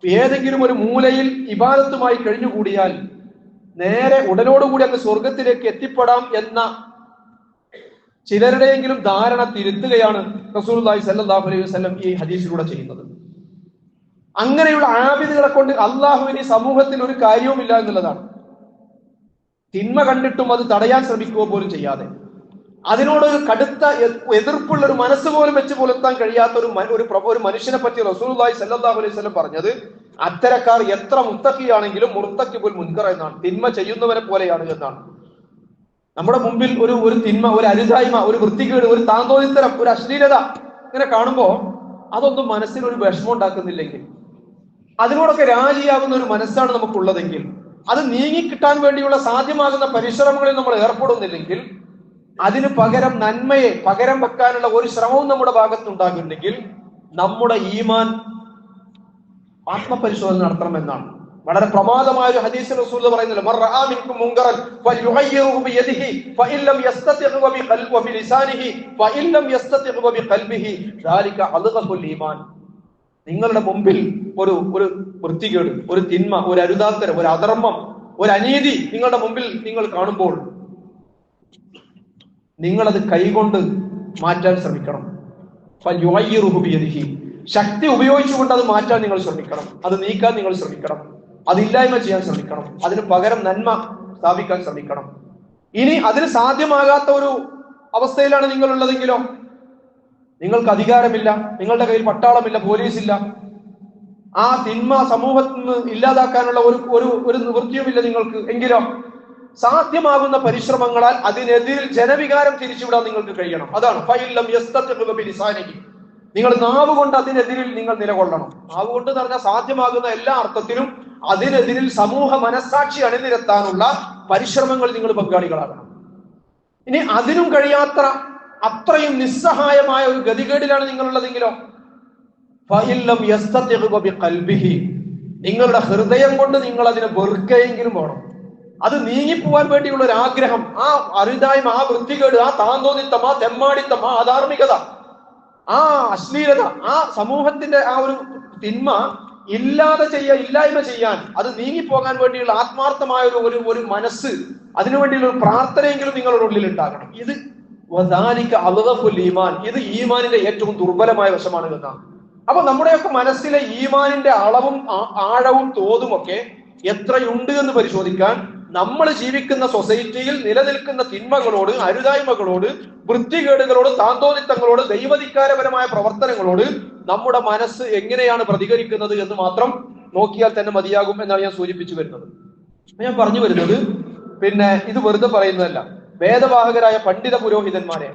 ഏതെങ്കിലും ഒരു മൂലയിൽ ഇബാദത്തുമായി കഴിഞ്ഞുകൂടിയാൽ നേരെ ഉടനോടുകൂടി അങ്ങ് സ്വർഗത്തിലേക്ക് എത്തിപ്പെടാം എന്ന ചിലരുടെയെങ്കിലും ധാരണ തിരുത്തുകയാണ് റസൂലുള്ളാഹി സ്വല്ലല്ലാഹു അലൈഹി വസല്ലം ഈ ഹദീസിലൂടെ ചെയ്യുന്നത്. അങ്ങനെയുള്ള ആബിദുകളെ കൊണ്ട് അള്ളാഹുവിന് സമൂഹത്തിൽ ഒരു കാര്യവുമില്ല എന്നുള്ളതാണ്. തിന്മ കണ്ടിട്ടും അത് തടയാൻ ശ്രമിക്കുക പോലും ചെയ്യാതെ, അതിനോട് കടുത്ത എതിർപ്പുള്ള ഒരു മനസ്സ് പോലും വെച്ച് പുലർത്താൻ കഴിയാത്ത ഒരു മനുഷ്യനെ പറ്റി റസൂലുള്ളാഹി സ്വല്ലല്ലാഹു അലൈഹി വസല്ലം പറഞ്ഞത്, അത്തരക്കാർ എത്ര മുത്തഖിയാണെങ്കിലും മുർത്തഖിബുൽ മുൻകർ എന്നാണ്, തിന്മ ചെയ്യുന്നവനെ പോലെയാണ് എന്നാണ്. നമ്മുടെ മുമ്പിൽ ഒരു തിന്മ, ഒരു അരുതായ്മ, ഒരു വൃത്തികേട്, ഒരു താന്തോന്നിത്തരം, ഒരു അശ്ലീലത ഇങ്ങനെ കാണുമ്പോ അതൊന്നും മനസ്സിനൊരു വിഷമം ഉണ്ടാക്കുന്നില്ലെങ്കിൽ, അതിനോടൊക്കെ രാജിയാകുന്ന ഒരു മനസ്സാണ് നമുക്കുള്ളതെങ്കിൽ, അത് നീങ്ങിക്കിട്ടാൻ വേണ്ടിയുള്ള സാധ്യമാകുന്ന പരിശ്രമങ്ങളിൽ നമ്മൾ ഏർപ്പെടുന്നില്ലെങ്കിൽ, അതിന് പകരം നന്മയെ പകരം വെക്കാനുള്ള ഒരു ശ്രമവും നമ്മുടെ ഭാഗത്തുണ്ടാകുന്നുണ്ടെങ്കിൽ, നമ്മുടെ ഈമാൻ ആത്മപരിശോധന നടത്തണമെന്നാണ്. വളരെ പ്രമാദമായ ഒരു ഹദീസ് റസൂൽ പറയുന്നില്ല, മർ റആ മിൻകും മുൻകറൻ ഫൽയുഗയ്യിറുഹു ബിയദിഹി ഫഇൻ ലം യസ്തതിഅ ബിലിസാനിഹി ഫഇൻ ലം യസ്തതിഅ ബിഖൽബിഹി ദാലിക അദ്ഗഫുൽ ഈമാൻ. നിങ്ങളുടെ മുമ്പിൽ ഒരു വൃത്തികേട്, ഒരു തിന്മ, ഒരു അരുതാത്തരം, ഒരു അധർമ്മം, ഒരു അനീതി നിങ്ങളുടെ മുമ്പിൽ നിങ്ങൾ കാണുമ്പോൾ നിങ്ങളത് കൈകൊണ്ട് മാറ്റാൻ ശ്രമിക്കണം. ഫൽയുഗയ്യിറുഹു ബിയദിഹി, ശക്തി ഉപയോഗിച്ചുകൊണ്ട് അത് മാറ്റാൻ നിങ്ങൾ ശ്രമിക്കണം, അത് നീക്കാൻ നിങ്ങൾ ശ്രമിക്കണം, അതില്ലായ്മ ചെയ്യാൻ ശ്രമിക്കണം, അതിന് പകരം നന്മ സ്ഥാപിക്കാൻ ശ്രമിക്കണം. ഇനി അതിന് സാധ്യമാകാത്ത ഒരു അവസ്ഥയിലാണ് നിങ്ങൾ ഉള്ളതെങ്കിലോ, നിങ്ങൾക്ക് അധികാരമില്ല, നിങ്ങളുടെ കയ്യിൽ പട്ടാളമില്ല, പോലീസില്ല, ആ തിന്മ സമൂഹത്തിൽ നിന്ന് ഇല്ലാതാക്കാനുള്ള ഒരു നിവൃത്തിയുമില്ല നിങ്ങൾക്ക്, എങ്കിലോ സാധ്യമാകുന്ന പരിശ്രമങ്ങളാൽ അതിനെതിരിൽ ജനവികാരം തിരിച്ചുവിടാൻ നിങ്ങൾക്ക് കഴിയണം. അതാണ് ഫഇല്ലം യസ്തതിഅ ബിലിസാനിഹി, നിങ്ങൾ നാവ് കൊണ്ട് അതിനെതിരിൽ നിങ്ങൾ നിലകൊള്ളണം. നാവ് കൊണ്ട് എന്ന് പറഞ്ഞാൽ സാധ്യമാകുന്ന എല്ലാ അർത്ഥത്തിലും അതിനെതിരിൽ സമൂഹ മനസ്സാക്ഷി അണിനിരത്താനുള്ള പരിശ്രമങ്ങൾ നിങ്ങൾ പങ്കാളികളാകണം. ഇനി അതിനും കഴിയാത്ത അത്രയും നിസ്സഹായമായ ഒരു ഗതികേടിലാണ് നിങ്ങളുള്ളതെങ്കിലോ ഫഇല്ലം യസ്തതിഅ ബിഖൽബിഹി, നിങ്ങളുടെ ഹൃദയം കൊണ്ട് നിങ്ങൾ അതിനെ വെറുക്കെങ്കിലും വേണം. അത് നീങ്ങിപ്പോവാൻ വേണ്ടിയുള്ള ഒരു ആഗ്രഹം, ആ അരുതായ്മ, ആ വൃത്തികേട്, ആ താന്തോന്നിത്തം, ആ തെമ്മാടിത്തം, ആ അധാർമികത, ആ അശ്ലീലത, ആ സമൂഹത്തിന്റെ ആ ഒരു തിന്മ ഇല്ലായ്മ ചെയ്യാൻ, അത് നീങ്ങിപ്പോകാൻ വേണ്ടിയുള്ള ആത്മാർത്ഥമായ ഒരു മനസ്സ്, അതിനുവേണ്ടിയുള്ള ഒരു പ്രാർത്ഥനയെങ്കിലും നിങ്ങളുടെ ഉള്ളിൽ ഉണ്ടാകണം. ഇത് വദാലിക അദ്ഗഫുൽ ഈമാൻ, ഇത് ഈമാനിന്റെ ഏറ്റവും ദുർബലമായ വശമാണ് എന്നാണ്. അപ്പൊ നമ്മുടെയൊക്കെ മനസ്സിലെ ഈമാനിന്റെ അളവും ആഴവും തോതും ഒക്കെ എത്രയുണ്ട് എന്ന് പരിശോധിക്കാൻ നമ്മൾ ജീവിക്കുന്ന സൊസൈറ്റിയിൽ നിലനിൽക്കുന്ന തിന്മകളോട്, അരുതായ്മകളോട്, വൃത്തികേടുകളോട്, താന്തോന്നിത്തങ്ങളോട്, ദൈവധികാരപരമായ പ്രവർത്തനങ്ങളോട് നമ്മുടെ മനസ്സ് എങ്ങനെയാണ് പ്രതികരിക്കുന്നത് എന്ന് മാത്രം നോക്കിയാൽ തന്നെ മതിയാകും എന്നാണ് ഞാൻ സൂചിപ്പിച്ചു വരുന്നത്. ഞാൻ പറഞ്ഞു വരുന്നത് ഇത് വെറുതെ പറയുന്നതല്ല. വേദവാഹകരായ പണ്ഡിത പുരോഹിതന്മാരെ,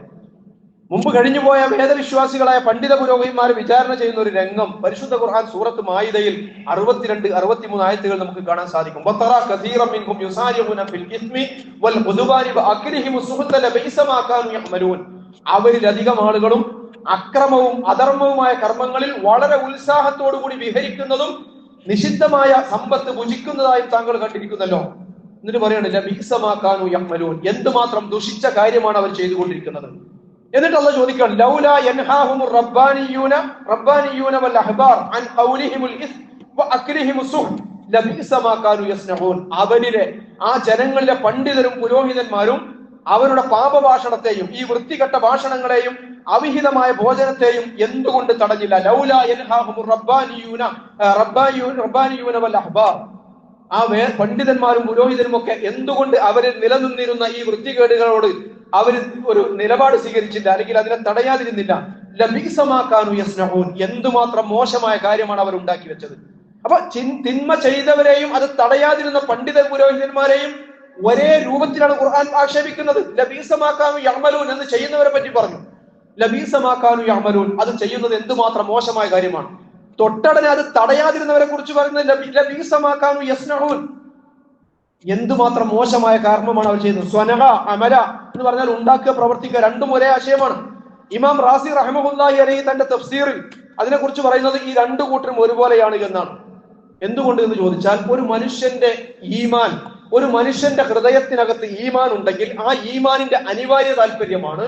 മുമ്പ് കഴിഞ്ഞുപോയ വേദവിശ്വാസികളായ പണ്ഡിത പുരോഹിതന്മാരെ വിചാരണ ചെയ്യുന്ന ഒരു രംഗം പരിശുദ്ധ ഖുർആൻ സൂറത്ത് മാഇദയിൽ 62, 63 ആയത്തുകൾ നമുക്ക് കാണാൻ സാധിക്കും. വതറാ കസീറൻ മിൻഹും യുസാരിഊന ഫിൽ ഇസ്മി വൽ ഖുദുബാനി വഅക്ലിഹിമുസ് സുഹ്ത ലബൈസ മാ കാനൂ യഅമലൂൻ. അവരിലധികം ആളുകളും അക്രമവും അധർമ്മവുമായ കർമ്മങ്ങളിൽ വളരെ ഉത്സാഹത്തോടു കൂടി വിഹരിക്കുന്നതും നിഷിദ്ധമായ സമ്പത്ത് ഭുജിക്കുന്നതായും താങ്കൾ കണ്ടിരിക്കുന്നല്ലോ. എന്നിട്ട് പറയാണ് ലബൈസ മാ കാനൂ യഅമലൂൻ, എന്തുമാത്രം ദുഷിച്ച കാര്യമാണ് അവർ ചെയ്തുകൊണ്ടിരിക്കുന്നത്. എന്നിട്ട് അല്ലാഹു ചോദിക്കുകയാണ്, ലൗലാ യൻഹാഹുമുർ റബ്ബാനിയൂന വൽ അഹ്ബാർ അൻ ഖൗലിഹിമുൽ ഇസ്മ വഅക്ലിഹിമുസ് സുഹ്ത് ലബിസ മാ കാനൂ യസ്നഊൻ. അവരിലെ ആ ജനങ്ങളിലെ പണ്ഡിതരും പുരോഹിതന്മാരും അവരുടെ പാപഭാഷണത്തെയും ഈ വൃത്തികെട്ട ഭാഷണങ്ങളെയും അവിഹിതമായ ഭോജനത്തെയും എന്തുകൊണ്ട് തടഞ്ഞില്ല? ലൗലാ യൻഹാഹുമുർ റബ്ബാനിയൂന വൽ അഹ്ബാർ, ആ പണ്ഡിതന്മാരും പുരോഹിതരും ഒക്കെ എന്തുകൊണ്ട് അവരിൽ നിലനിന്നിരുന്ന ഈ വൃത്തികേടുകളോട് അവർ ഒരു നിലപാട് സ്വീകരിച്ചില്ല, അല്ലെങ്കിൽ അതിനെ തടയാതിരുന്നില്ല? ലബിസ മാ കാനൂ യസ്നഊൻ, എന്തുമാത്രം മോശമായ കാര്യമാണ് അവർ ഉണ്ടാക്കി വെച്ചത്. അപ്പൊ തിന്മ ചെയ്തവരെയും അത് തടയാതിരുന്ന പണ്ഡിത പുരോഹിതന്മാരെയും ഒരേ രൂപത്തിലാണ് ഖുർആൻ ആക്ഷേപിക്കുന്നത്. ലബീസ മാ കാനൂ യഅമലൂൻ എന്ന് ചെയ്യുന്നവരെ പറ്റി പറഞ്ഞു. ലബീസ മാ കാനൂ യഅമലൂൻ, അത് ചെയ്യുന്നത് എന്തുമാത്രം മോശമായ കാര്യമാണ്. തൊട്ടടനെ അത് തടയാതിരുന്നവരെ കുറിച്ച് പറയുന്നത് ലബീസ മാ കാനൂ യസ്നഊൻ, എന്തുമാത്രം മോശമായ കർമ്മമാണ് അവർ ചെയ്യുന്നത്. സ്വനഹ അമല എന്ന് പറഞ്ഞാൽ ഉണ്ടാക്കുക, പ്രവർത്തിക്കുക, രണ്ടും ഒരേ ആശയമാണ്. ഇമാം റാസി റഹ്മത്തുള്ളാഹി അലൈഹി തന്റെ തഫ്സീറിൽ അതിനെ കുറിച്ച് പറയുന്നത് ഈ രണ്ടു കൂട്ടരും ഒരുപോലെയാണ് എന്നാണ്. എന്തുകൊണ്ട് എന്ന് ചോദിച്ചാൽ, ഒരു മനുഷ്യന്റെ ഈമാൻ, ഒരു മനുഷ്യന്റെ ഹൃദയത്തിനകത്ത് ഈമാൻ ഉണ്ടെങ്കിൽ ആ ഈമാനിന്റെ അനിവാര്യ താല്പര്യമാണ്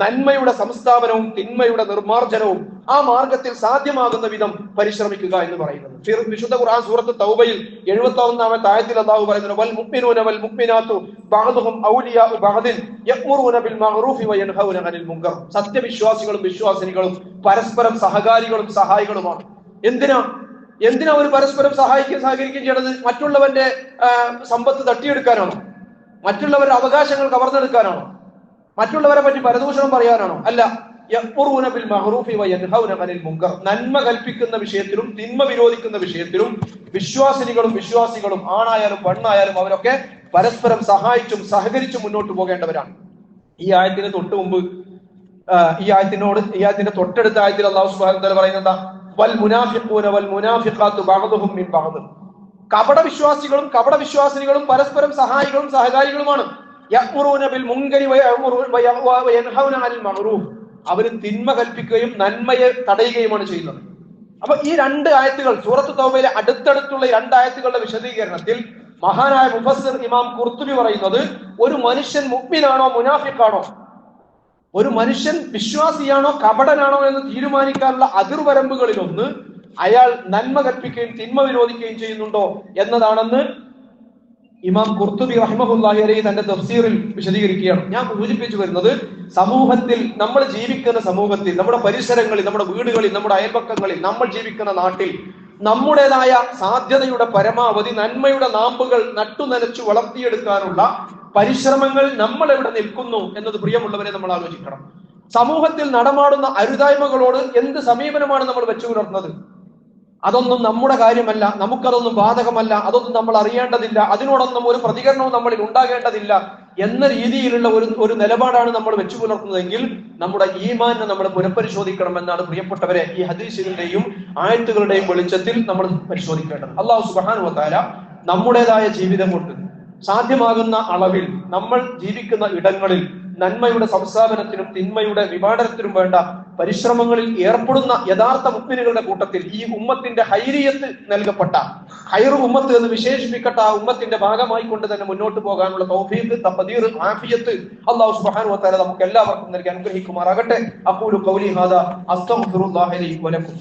നന്മയുടെ സംസ്ഥാപനവും തിന്മയുടെ നിർമാർജനവും ആ മാർഗത്തിൽ സാധ്യമാകുന്ന വിധം പരിശ്രമിക്കുക എന്ന് പറയുന്നത്. വിശുദ്ധ ഖുർആൻ സൂറത്ത് തൗബയിൽ 71-ാമത്തെ ആയത്തിൽ അല്ലാഹു പറയുന്നു, വൽ മുഅ്മിനൂന വൽ മുഅ്മിനാത്തു ബഅദുഹും ഔലിയാഉ ബഅദിൻ യഅ്മുറൂന ബിൽ മഅറൂഫി വയൻഹൗന അനിൽ മുൻകർ. സത്യവിശ്വാസികളും വിശ്വാസിനികളും പരസ്പരം സഹകാരികളും സഹായികളുമാണ്. എന്തിനാ അവർ പരസ്പരം സഹകരിക്കുകയും ചെയ്യണത്? മറ്റുള്ളവന്റെ സമ്പത്ത് തട്ടിയെടുക്കാനാണോ? മറ്റുള്ളവരുടെ അവകാശങ്ങൾ കവർന്നെടുക്കാനാണോ? മറ്റുള്ളവരെ പറ്റി പരദൂഷണം പറയാനാണോ? അല്ല. യഅ്മുറൂന ബിൽ മഅറൂഫി വയൻഹൗന അനിൽ മുൻകർ. നന്മ കൽപ്പിക്കുന്ന വിഷയത്തിലും തിന്മ വിരോധിക്കുന്ന വിഷയത്തിലും വിശ്വാസികളും ആണായാലും പെണ്ണായാലും അവരൊക്കെ പരസ്പരം സഹായിച്ചും സഹകരിച്ചും മുന്നോട്ട് പോകേണ്ടവരാണ്. ഈ ആയത്തിന് തൊട്ട് മുമ്പ് ഈ ആയത്തിന്റെ തൊട്ടടുത്ത ആയത്തിൽ അല്ലാഹു സുബ്ഹാനഹു വ തആല പറയുന്നത് എന്താ? വൽ മുനാഫിഖൂന വൽ മുനാഫിഖാത്തു ബഅദുഹും മിൻ ബഅദ്. കപടവിശ്വാസികളും കപടവിശ്വാസിനികളും പരസ്പരം സഹായികളും സഹകാരികളുമാണ്. യഅ്മുറൂന ബിൽ മുൻകരി വയൻഹൗന അനിൽ മഅറൂഫ്. അവർ തിന്മ കൽപ്പിക്കുകയും നന്മയെ തടയുകയുമാണ് ചെയ്യുന്നത്. അപ്പൊ ഈ രണ്ട് ആയത്തുകൾ സൂറത്ത് തൗബയിലെ അടുത്തടുത്തുള്ള ഈ രണ്ടായത്തുകളുടെ വിശദീകരണത്തിൽ മഹാനായ മുഫസ്സിർ ഇമാം ഖുർത്തുബി പറയുന്നത്, ഒരു മനുഷ്യൻ മുഅ്മിനാണോ മുനാഫിഖാണോ, ഒരു മനുഷ്യൻ വിശ്വാസിയാണോ കപടനാണോ എന്ന് തീരുമാനിക്കാനുള്ള അതിർവരമ്പുകളിലൊന്ന് അയാൾ നന്മ കൽപ്പിക്കുകയും തിന്മ വിരോധിക്കുകയും ചെയ്യുന്നുണ്ടോ എന്നതാണെന്ന് ഇമാം ഖുർത്തുബി റഹിമഹുല്ലാഹി അലൈഹി തന്റെ തഫ്സീറിൽ വിശദീകരിക്കുകയാണ്. ഞാൻ സൂചിപ്പിച്ചു വരുന്നത്, സമൂഹത്തിൽ, നമ്മൾ ജീവിക്കുന്ന സമൂഹത്തിൽ, നമ്മുടെ പരിസരങ്ങളിൽ, നമ്മുടെ വീടുകളിൽ, നമ്മുടെ അയൽപക്കങ്ങളിൽ, നമ്മൾ ജീവിക്കുന്ന നാട്ടിൽ നമ്മുടേതായ സാധ്യതയുടെ പരമാവധി നന്മയുടെ നാമ്പുകൾ നട്ടുനനച്ചു വളർത്തിയെടുക്കാനുള്ള പരിശ്രമങ്ങൾ നമ്മൾ എവിടെ നിൽക്കുന്നു എന്നത് പ്രിയമുള്ളവരെ നമ്മൾ ആലോചിക്കണം. സമൂഹത്തിൽ നടമാടുന്ന അരുതായ്മകളോട് എന്ത് സമീപനമാണ് നമ്മൾ വെച്ചു പുലർത്തുന്നത്? അതൊന്നും നമ്മുടെ കാര്യമല്ല, നമുക്കതൊന്നും ബാധകമല്ല, അതൊന്നും നമ്മൾ അറിയേണ്ടതില്ല, അതിനോടൊന്നും ഒരു പ്രതികരണവും നമ്മളിൽ ഉണ്ടാകേണ്ടതില്ല എന്ന രീതിയിലുള്ള ഒരു നിലപാടാണ് നമ്മൾ വെച്ചു പുലർത്തുന്നതെങ്കിൽ നമ്മുടെ ഈമാനെ നമ്മൾ പുനഃപരിശോധിക്കണം എന്നാണ് പ്രിയപ്പെട്ടവരെ ഈ ഹദീസിന്റെയും ആയത്തുകളുടെയും വെളിച്ചത്തിൽ നമ്മൾ പരിശോധിക്കേണ്ടത്. അല്ലാഹു സുബ്ഹാനഹു വ തആല നമ്മുടേതായ ജീവിതം കൊണ്ട് സാധ്യമാകുന്ന അളവിൽ നമ്മൾ ജീവിക്കുന്ന ഇടങ്ങളിൽ നന്മയുടെ സംസ്ഥാപനത്തിനും തിന്മയുടെ വിഭാടനത്തിനും വേണ്ട പരിശ്രമങ്ങളിൽ ഏർപ്പെടുന്ന യഥാർത്ഥ മുഅ്മിനുകളുടെ കൂട്ടത്തിൽ ഈ ഉമ്മത്തിന്റെ ഹൈരിയത്ത് നൽകപ്പെട്ട ഹൈറു ഉമ്മത്ത് എന്ന് വിശേഷിപ്പിക്കപ്പെട്ട ആ ഉമ്മത്തിന്റെ ഭാഗമായി കൊണ്ട് തന്നെ മുന്നോട്ട് പോകാനുള്ള തൗഫീഖ്, തഖ്ദീർ, ആഫിയത്ത് അല്ലാഹു സുബ്ഹാനഹു വ തആല നമുക്ക് എല്ലാവർക്കും നൽകി അനുഗ്രഹിക്കുമാറാകട്ടെ. അഖൂലു ഖൗലി ഹാദാ അസ്തഗ്ഫിറുല്ലാഹി ലി വ ലക്കും.